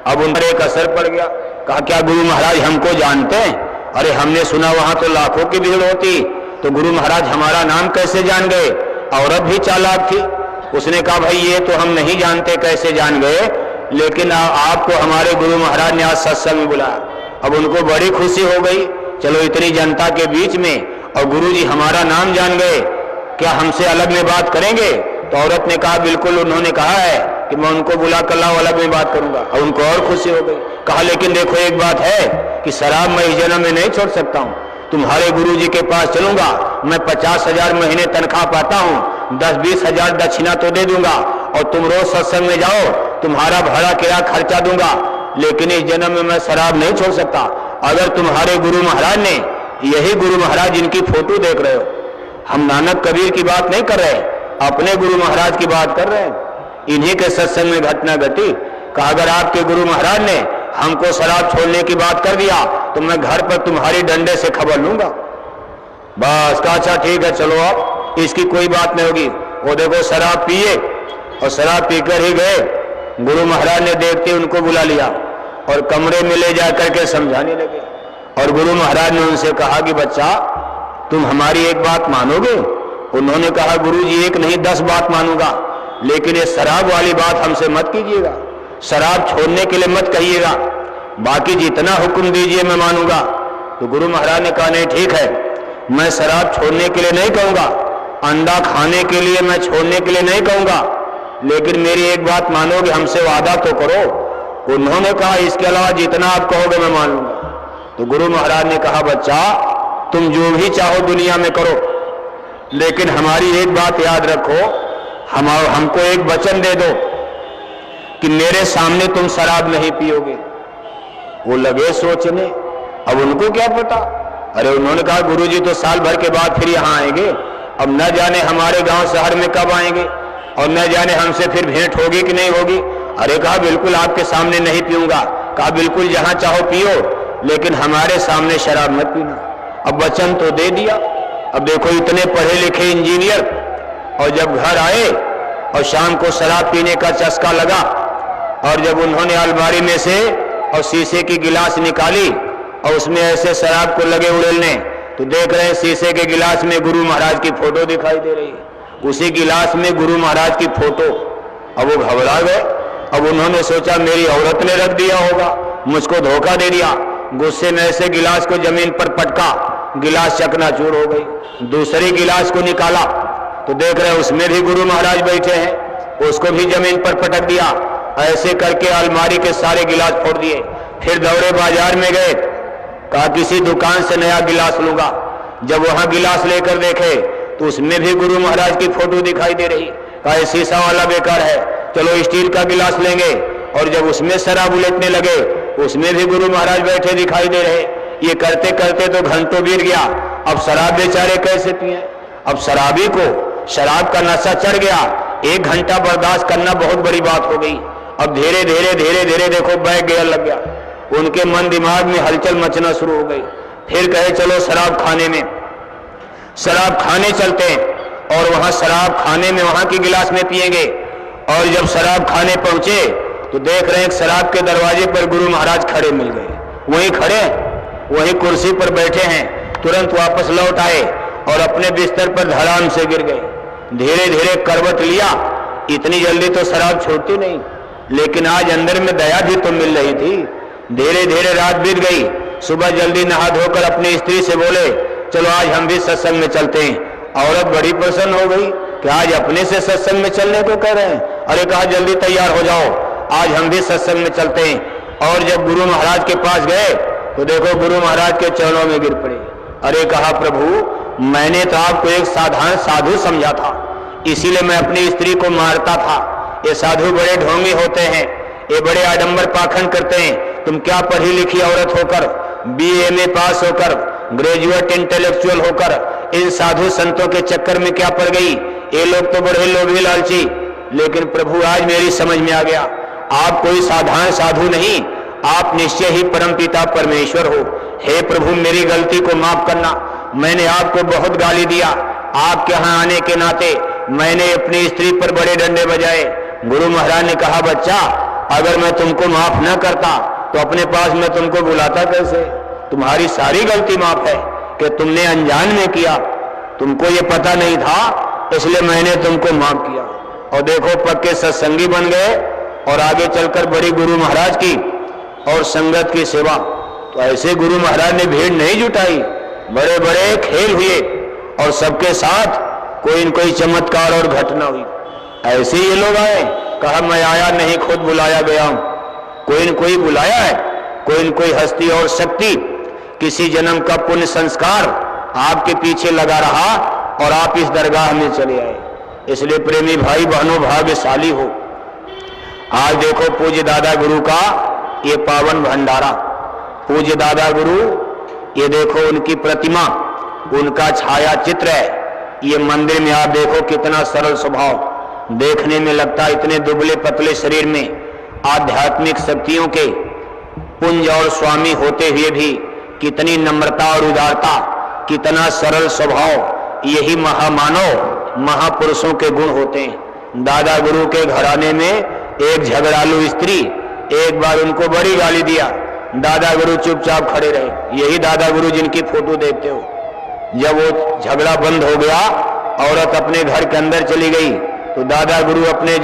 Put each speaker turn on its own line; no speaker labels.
अब उन पर एक असर पड़ गया। कहा क्या गुरु महाराज हमको जानते हैं? अरे हमने सुना वहां तो लाखों की भीड़ होती, तो गुरु महाराज हमारा नाम कैसे जान गए? औरत भी चालाक थी, उसने कहा भाई ये तो हम नहीं जानते कैसे जान गए, लेकिन आपको हमारे गुरु महाराज ने आज सत्संग में बुलाया। अब उनको बड़ी खुशी हो गई, चलो इतनी जनता के बीच में और गुरु जी हमारा नाम जान गए, क्या हमसे अलग में बात करेंगे? तो औरत ने कहा बिल्कुल, उन्होंने कहा है कि मैं उनको बुला कर लाऊं, अलग में बात करूंगा। और उनको और खुशी हो गई। कहा लेकिन देखो एक बात है कि शराब मैं इस जन्म में नहीं छोड़ सकता हूं, तुम्हारे गुरु जी के पास चलूंगा, मैं 50,000 महीने तनख्वाह पाता हूं, 10-20 हजार दक्षिणा तो दे दूंगा, और तुम रोज सत्संग में जाओ, तुम्हारा भाड़ा किराया खर्चा दूंगा, लेकिन इस जन्म में मैं शराब नहीं छोड़ सकता। अगर तुम्हारे गुरु महाराज ने, यही गुरु महाराज जिनकी फोटो देख रहे हो, हम नानक कबीर की बात नहीं कर रहे, अपने गुरु महाराज की बात कर रहे हैं, इन्हीं के सत्संग में घटना घटी। कहा अगर आपके गुरु महाराज ने हमको शराब छोड़ने की बात कर दिया तो मैं घर पर तुम्हारी डंडे से खबर लूंगा। बस कहा अच्छा ठीक है चलो, आप इसकी कोई बात नहीं होगी। वो देखो शराब पिए और शराब पीकर ही गए। गुरु महाराज ने देखते उनको बुला लिया और कमरे में ले जाकर के समझाने लगे। और गुरु महाराज ने उनसे कहा कि बच्चा तुम हमारी एक बात मानोगे? उन्होंने कहा गुरु जी एक नहीं 10 बात मानूंगा, लेकिन ये शराब वाली बात हमसे मत कीजिएगा, शराब छोड़ने के लिए मत कहिएगा, बाकी जितना हुक्म दीजिए मैं मानूंगा। तो गुरु महाराज ने कहा नहीं ठीक है, मैं शराब छोड़ने के लिए नहीं कहूंगा, अंडा खाने के लिए मैं छोड़ने के लिए नहीं कहूंगा, लेकिन मेरी एक बात मानोगे, हमसे वादा तो करो। उन्होंने कहा इसके अलावा जितना आप कहोगे मैं मान लूंगा। तो गुरु महाराज ने कहा बच्चा तुम जो भी चाहो दुनिया में करो, लेकिन हमारी एक बात याद रखो, हमको एक वचन दे दो कि मेरे सामने तुम शराब नहीं पियोगे। वो लगे सोचने, अब उनको क्या पता। अरे उन्होंने कहा गुरुजी तो साल भर के बाद फिर यहाँ आएंगे, अब न जाने हमारे गांव शहर में कब आएंगे और न जाने हमसे फिर भेंट होगी कि नहीं होगी। अरे कहा बिल्कुल आपके सामने नहीं पीऊंगा। कहा बिल्कुल जहां चाहो पियो, लेकिन हमारे सामने शराब मत पीना। अब वचन तो दे दिया। अब देखो इतने पढ़े लिखे इंजीनियर, और जब घर आए और शाम को शराब पीने का चस्का लगा, और जब उन्होंने अलमारी में से और शीशे की गिलास निकाली और उसमें ऐसे शराब को लगे उड़ेलने, तो देख रहे हैं शीशे के गिलास में गुरु महाराज की फोटो दिखाई दे रही है, उसी गिलास में गुरु महाराज की फोटो। अब वो घबरा गए। अब उन्होंने सोचा मेरी औरत ने रख दिया होगा, मुझको धोखा दे दिया। गुस्से में ऐसे गिलास को जमीन पर पटका, गिलास चकनाचूर हो गई। दूसरी गिलास को निकाला तो देख रहे उसमें भी गुरु महाराज बैठे हैं, उसको भी जमीन पर पटक दिया। ऐसे करके अलमारी के सारे गिलास फोड़ दिए। फिर दौड़े बाजार में गए, कहा किसी दुकान से नया गिलास लूंगा। जब वहां गिलास लेकर देखे तो उसमें भी गुरु महाराज की फोटो दिखाई दे रही। कहा शीशा वाला बेकार है, चलो स्टील का गिलास लेंगे। और जब उसमें शराब उलटने लगे, उसमें भी गुरु महाराज बैठे दिखाई दे रहे। ये करते करते तो घंटों बीत गया। अब शराब बेचारे कैसे पिए? अब शराबी को शराब का नशा चढ़ गया, 1 घंटा बर्दाश्त करना बहुत बड़ी बात हो गई। अब धीरे धीरे देखो बैग गियर लग गया, उनके मन दिमाग में हलचल मचना शुरू हो गई। फिर कहे चलो शराब खाने में, शराब खाने चलते हैं और वहां शराब खाने में वहां की गिलास में पिएंगे। और जब शराब खाने पहुंचे तो देख रहे हैं शराब के दरवाजे पर गुरु महाराज खड़े मिल गए। वहीं खड़े, वहीं कुर्सी पर बैठे हैं। तुरंत वापस लौट आए और अपने बिस्तर पर धड़ाम से गिर गए। धीरे धीरे करवट लिया। इतनी जल्दी तो शराब छूटती नहीं, लेकिन आज अंदर में दया भी तो मिल रही थी। धीरे धीरे रात बीत गई। सुबह जल्दी नहा धोकर अपनी स्त्री से बोले चलो आज हम भी सत्संग में चलते हैं। औरत बड़ी प्रसन्न हो गई कि आज अपने से सत्संग में चलने को कह रहे हैं। अरे कहा जल्दी तैयार हो जाओ, आज हम भी सत्संग में चलते हैं। और जब गुरु महाराज के पास गए तो देखो गुरु महाराज के चरणों में गिर पड़े। अरे कहा प्रभु मैंने तो आपको एक साधारण साधु समझा था, इसीलिए मैं अपनी स्त्री को मारता था। ये साधु बड़े ढोंगी होते हैं, ये बड़े आडंबर पाखंड करते हैं। तुम क्या पढ़ी लिखी औरत होकर, BA में पास होकर, ग्रेजुएट इंटेलेक्चुअल होकर इन साधु संतों के चक्कर में क्या पड़ गई? ये लोग तो बड़े लोभी लालची। लेकिन प्रभु आज मेरी समझ में आ गया, आप कोई साधारण साधु नहीं, आप निश्चय ही परमपिता परमेश्वर हो। हे प्रभु मेरी गलती को माफ करना, मैंने आपको बहुत गाली दिया। आपके यहाँ आने के नाते मैंने अपनी स्त्री पर बड़े डंडे बजाए। गुरु महाराज ने कहा बच्चा अगर मैं तुमको माफ न करता तो अपने पास मैं तुमको बुलाता कैसे? तुम्हारी सारी गलती माफ है कि तुमने अनजान में किया, तुमको ये पता नहीं था, इसलिए मैंने तुमको माफ किया। और देखो पक्के सत्संगी बन गए और आगे चलकर बड़ी गुरु महाराज की और संगत की सेवा। तो ऐसे गुरु महाराज ने भीड़ नहीं जुटाई, बड़े बड़े खेल हुए और सबके साथ कोई न कोई चमत्कार और घटना हुई। ऐसे ये लोग आए, कहा मैं आया नहीं, खुद बुलाया गया हूं। कोई न कोई बुलाया है, कोई न कोई हस्ती और शक्ति, किसी जन्म का पुण्य संस्कार आपके पीछे लगा रहा और आप इस दरगाह में चले आए। इसलिए प्रेमी भाई बहनों, भाग्यशाली हो। आज देखो पूज्य दादा गुरु का ये पावन भंडारा, पूज्य दादा गुरु, ये देखो उनकी प्रतिमा, उनका छाया चित्र है। ये मंदिर में आप देखो कितना सरल स्वभाव, देखने में लगता है इतने दुबले पतले शरीर में आध्यात्मिक शक्तियों के पुंज और स्वामी होते हुए भी कितनी नम्रता और उदारता, कितना सरल स्वभाव, यही महामानव महापुरुषों के गुण होते हैं। दादा गुरु के घराने में एक झगड़ालू स्त्री एक बार उनको बड़ी गाली दिया, दादा गुरु चुपचाप खड़े रहे। यही दादा गुरु जिनकी फोटो देखते हो। जब वो झगड़ा बंद हो गया, औरत अपने घर के अंदर चली गई, तो दादा गुरु अपने